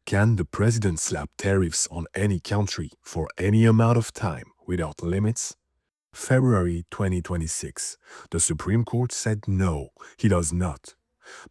Can the president slap tariffs on any country for any amount of time without limits? February 2026, the Supreme Court said no, he does not.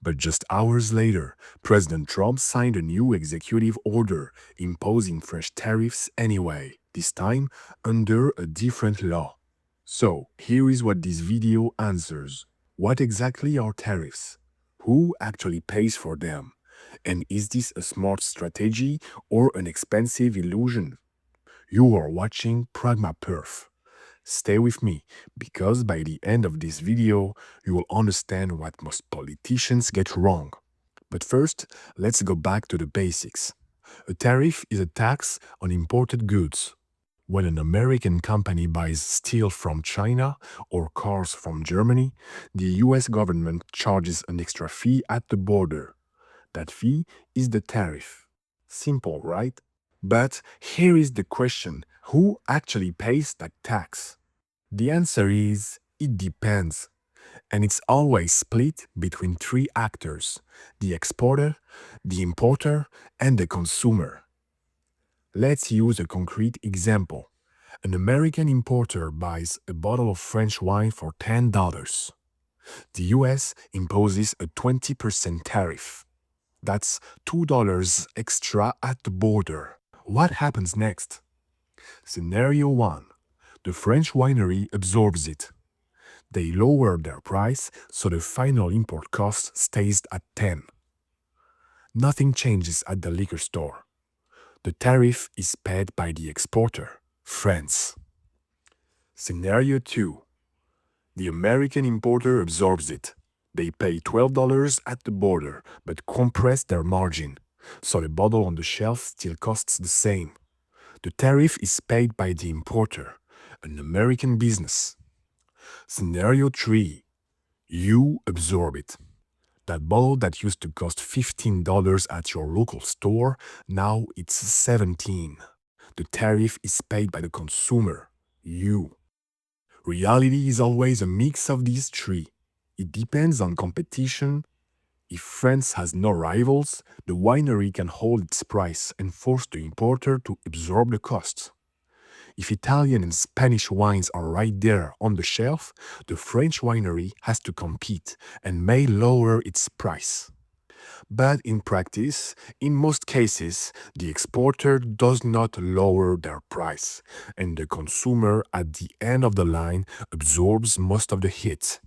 But just hours later, President Trump signed a new executive order imposing fresh tariffs anyway, this time under a different law. So, here is what this video answers. What exactly are tariffs? Who actually pays for them? And is this a smart strategy or an expensive illusion? You are watching PragmaPerf. Stay with me, because by the end of this video, you will understand what most politicians get wrong. But first, let's go back to the basics. A tariff is a tax on imported goods. When an American company buys steel from China or cars from Germany, the US government charges an extra fee at the border. That fee is the tariff. Simple, right? But here is the question: who actually pays that tax? The answer is, it depends. And it's always split between three actors: the exporter, the importer, and the consumer. Let's use a concrete example. An American importer buys a bottle of French wine for $10. The US imposes a 20% tariff. That's $2 extra at the border. What happens next? Scenario 1. The French winery absorbs it. They lower their price, so the final import cost stays at 10. Nothing changes at the liquor store. The tariff is paid by the exporter, France. Scenario 2. The American importer absorbs it. They pay $12 at the border, but compress their margin, so the bottle on the shelf still costs the same. The tariff is paid by the importer, an American business. Scenario 3. You absorb it. That bottle that used to cost $15 at your local store, now it's $17. The tariff is paid by the consumer, you. Reality is always a mix of these three. It depends on competition. If France has no rivals, the winery can hold its price and force the importer to absorb the costs. If Italian and Spanish wines are right there on the shelf, the French winery has to compete and may lower its price. But in practice, in most cases, the exporter does not lower their price, and the consumer at the end of the line absorbs most of the hit.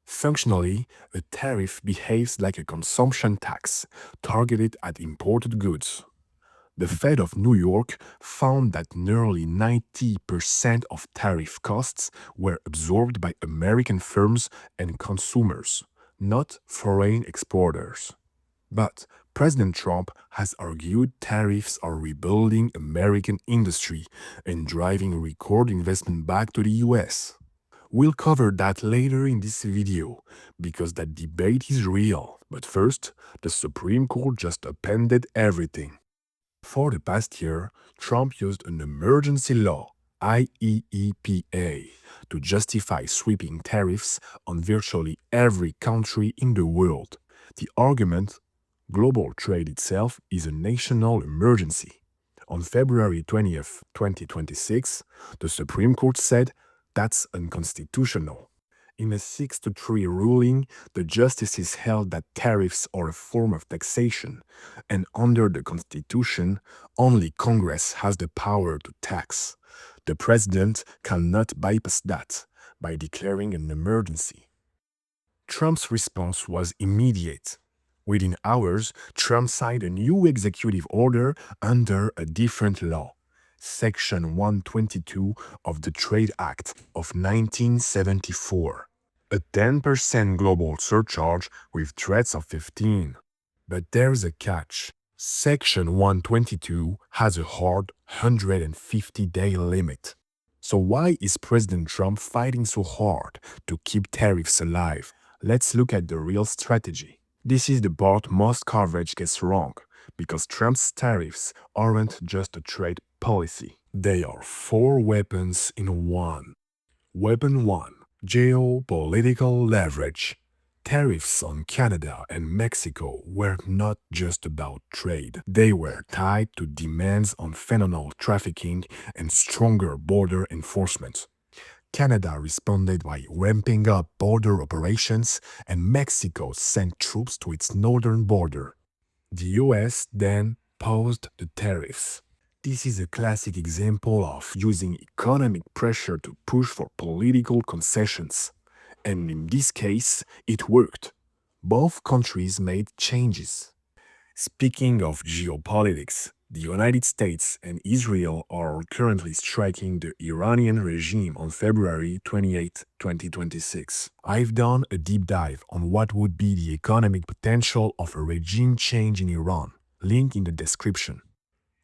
Functionally, a tariff behaves like a consumption tax targeted at imported goods. The Fed of New York found that nearly 90% of tariff costs were absorbed by American firms and consumers, not foreign exporters. But President Trump has argued tariffs are rebuilding American industry and driving record investment back to the US. We'll cover that later in this video, because that debate is real. But first, the Supreme Court just upended everything. For the past year, Trump used an emergency law, IEEPA, to justify sweeping tariffs on virtually every country in the world. The argument: global trade itself is a national emergency. On February 20th, 2026, the Supreme Court said that's unconstitutional. In a 6-3 ruling, the justices held that tariffs are a form of taxation, and under the Constitution, only Congress has the power to tax. The president cannot bypass that by declaring an emergency. Trump's response was immediate. Within hours, Trump signed a new executive order under a different law, Section 122 of the Trade Act of 1974. A 10% global surcharge with threats of 15. But there's a catch. Section 122 has a hard 150-day limit. So why is President Trump fighting so hard to keep tariffs alive? Let's look at the real strategy. This is the part most coverage gets wrong, because Trump's tariffs aren't just a trade policy. They are 4 weapons in one. Weapon 1. Geopolitical leverage. Tariffs on Canada and Mexico were not just about trade. They were tied to demands on fentanyl trafficking and stronger border enforcement. Canada responded by ramping up border operations, and Mexico sent troops to its northern border. The US then posed the tariffs. This is a classic example of using economic pressure to push for political concessions. And in this case, it worked. Both countries made changes. Speaking of geopolitics, the United States and Israel are currently striking the Iranian regime on February 28, 2026. I've done a deep dive on what would be the economic potential of a regime change in Iran. Link in the description.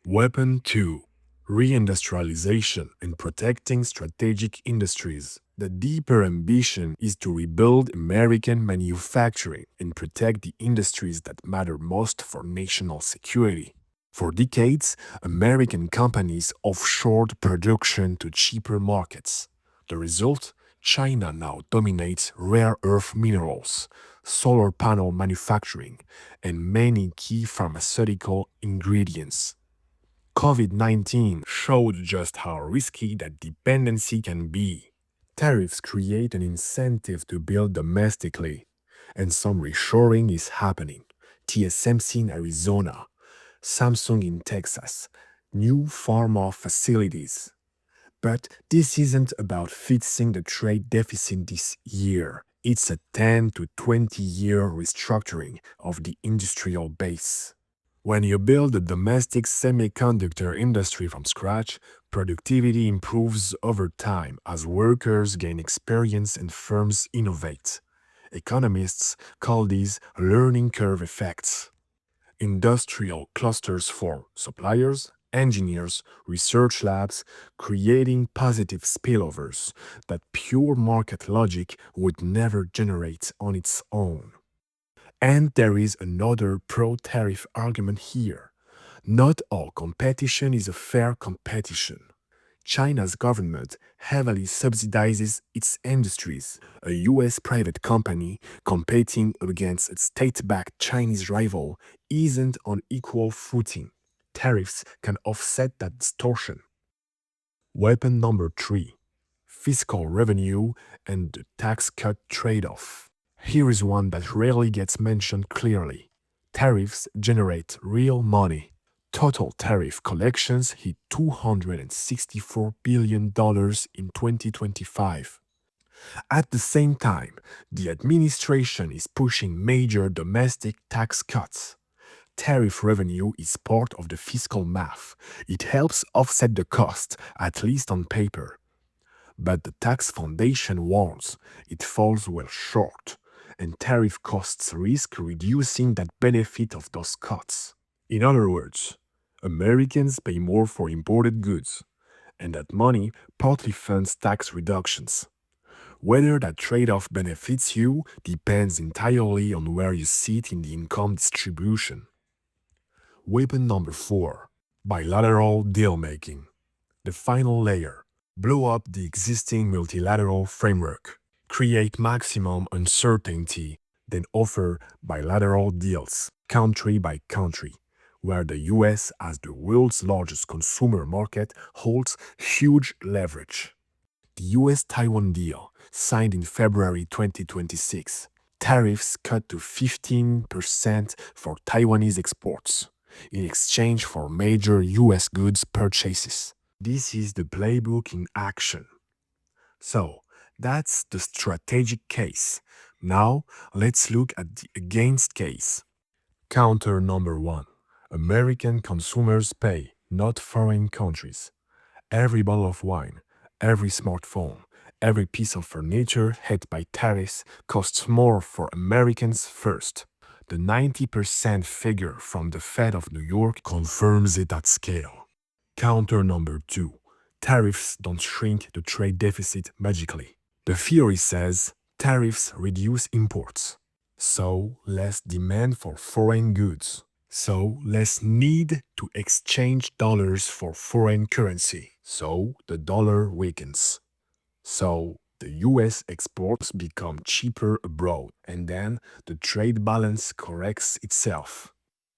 Weapon 2. Reindustrialization and protecting strategic industries. The deeper ambition is to rebuild American manufacturing and protect the industries that matter most for national security. For decades, American companies offshored production to cheaper markets. The result? China now dominates rare earth minerals, solar panel manufacturing, and many key pharmaceutical ingredients. COVID-19 showed just how risky that dependency can be. Tariffs create an incentive to build domestically, and some reshoring is happening. TSMC in Arizona, Samsung in Texas, new pharma facilities. But this isn't about fixing the trade deficit this year. It's a 10 to 20-year restructuring of the industrial base. When you build a domestic semiconductor industry from scratch, productivity improves over time as workers gain experience and firms innovate. Economists call these learning curve effects. Industrial clusters form suppliers, engineers, research labs, creating positive spillovers that pure market logic would never generate on its own. And there is another pro-tariff argument here. Not all competition is a fair competition. China's government heavily subsidizes its industries. A US private company competing against a state-backed Chinese rival isn't on equal footing. Tariffs can offset that distortion. Weapon number 3. Fiscal revenue and the tax cut trade-off. Here is one that rarely gets mentioned clearly. Tariffs generate real money. Total tariff collections hit $264 billion in 2025. At the same time, the administration is pushing major domestic tax cuts. Tariff revenue is part of the fiscal math. It helps offset the cost, at least on paper. But the tax foundation warns it falls well short, and tariff costs risk reducing that benefit of those cuts. In other words, Americans pay more for imported goods, and that money partly funds tax reductions. Whether that trade-off benefits you depends entirely on where you sit in the income distribution. Weapon number 4. Bilateral deal-making. The final layer. Blow up the existing multilateral framework. Create maximum uncertainty, then offer bilateral deals, country by country, where the US, as the world's largest consumer market, holds huge leverage. The US-Taiwan deal, signed in February 2026, tariffs cut to 15% for Taiwanese exports, in exchange for major US goods purchases. This is the playbook in action. So, that's the strategic case. Now, let's look at the against case. Counter number 1. American consumers pay, not foreign countries. Every bottle of wine, every smartphone, every piece of furniture hit by tariffs costs more for Americans first. The 90% figure from the Fed of New York confirms it at scale. Counter number 2. Tariffs don't shrink the trade deficit magically. The theory says tariffs reduce imports, so less demand for foreign goods, so less need to exchange dollars for foreign currency, so the dollar weakens. So The US exports become cheaper abroad, and then the trade balance corrects itself.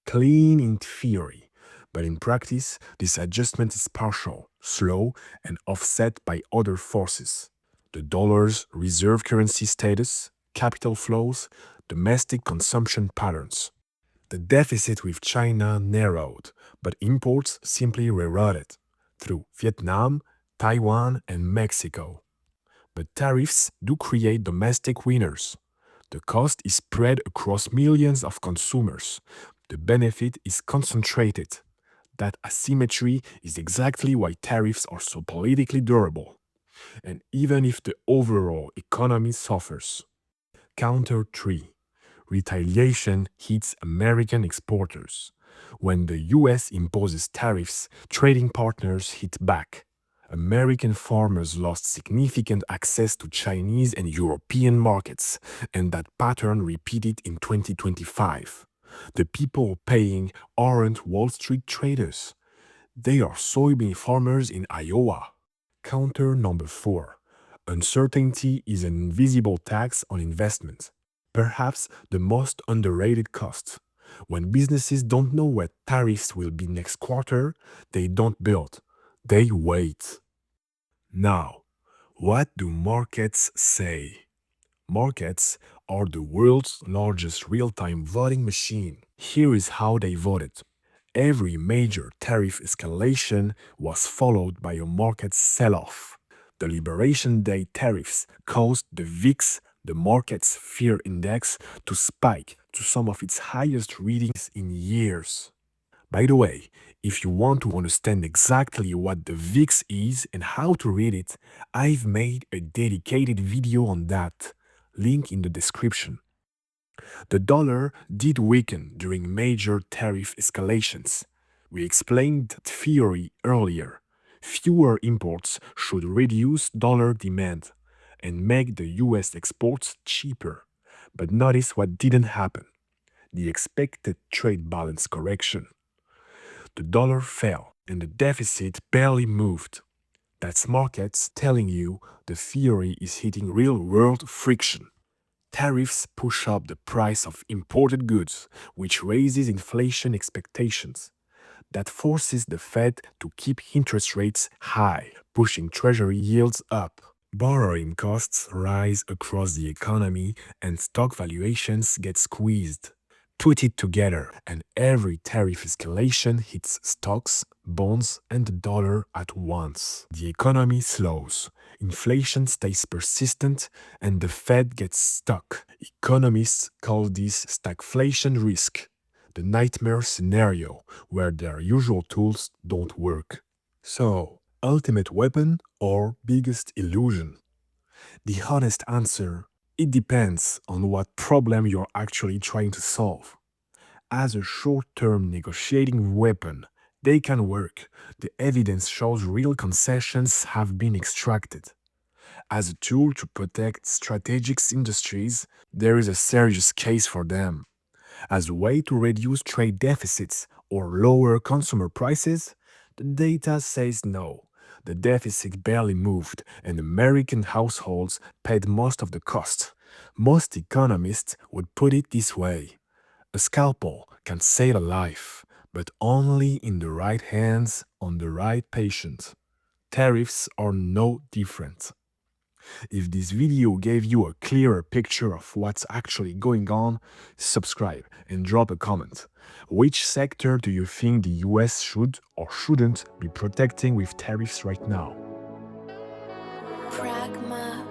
Clean in theory, but in practice, this adjustment is partial, slow, and offset by other forces. The dollar's reserve currency status, capital flows, domestic consumption patterns. The deficit with China narrowed, but imports simply rerouted through Vietnam, Taiwan, and Mexico. But tariffs do create domestic winners. The cost is spread across millions of consumers. The benefit is concentrated. That asymmetry is exactly why tariffs are so politically durable. And even if the overall economy suffers. Counter 3. Retaliation hits American exporters. When the US imposes tariffs, trading partners hit back. American farmers lost significant access to Chinese and European markets, and that pattern repeated in 2025. The people paying aren't Wall Street traders. They are soybean farmers in Iowa. Counter number 4. Uncertainty is an invisible tax on investment. Perhaps the most underrated cost. When businesses don't know what tariffs will be next quarter, they don't build, they wait. Now, what do markets say? Markets are the world's largest real-time voting machine. Here is how they voted. Every major tariff escalation was followed by a market sell-off. The Liberation Day tariffs caused the VIX, the market's fear index, to spike to some of its highest readings in years. By the way, if you want to understand exactly what the VIX is and how to read it, I've made a dedicated video on that. Link in the description. The dollar did weaken during major tariff escalations. We explained that theory earlier. Fewer imports should reduce dollar demand and make the US exports cheaper. But notice what didn't happen. The expected trade balance correction. The dollar fell and the deficit barely moved. That's markets telling you the theory is hitting real-world friction. Tariffs push up the price of imported goods, which raises inflation expectations. That forces the Fed to keep interest rates high, pushing Treasury yields up. Borrowing costs rise across the economy and stock valuations get squeezed. Put it together, and every tariff escalation hits stocks, bonds, and the dollar at once. The economy slows, inflation stays persistent, and the Fed gets stuck. Economists call this stagflation risk, the nightmare scenario where their usual tools don't work. So, ultimate weapon or biggest illusion? The honest answer, it depends on what problem you're actually trying to solve. As a short-term negotiating weapon, they can work. The evidence shows real concessions have been extracted. As a tool to protect strategic industries, there is a serious case for them. As a way to reduce trade deficits or lower consumer prices, the data says no. The deficit barely moved, and American households paid most of the cost. Most economists would put it this way. A scalpel can save a life, but only in the right hands on the right patient. Tariffs are no different. If this video gave you a clearer picture of what's actually going on, subscribe and drop a comment. Which sector do you think the US should or shouldn't be protecting with tariffs right now? Pragma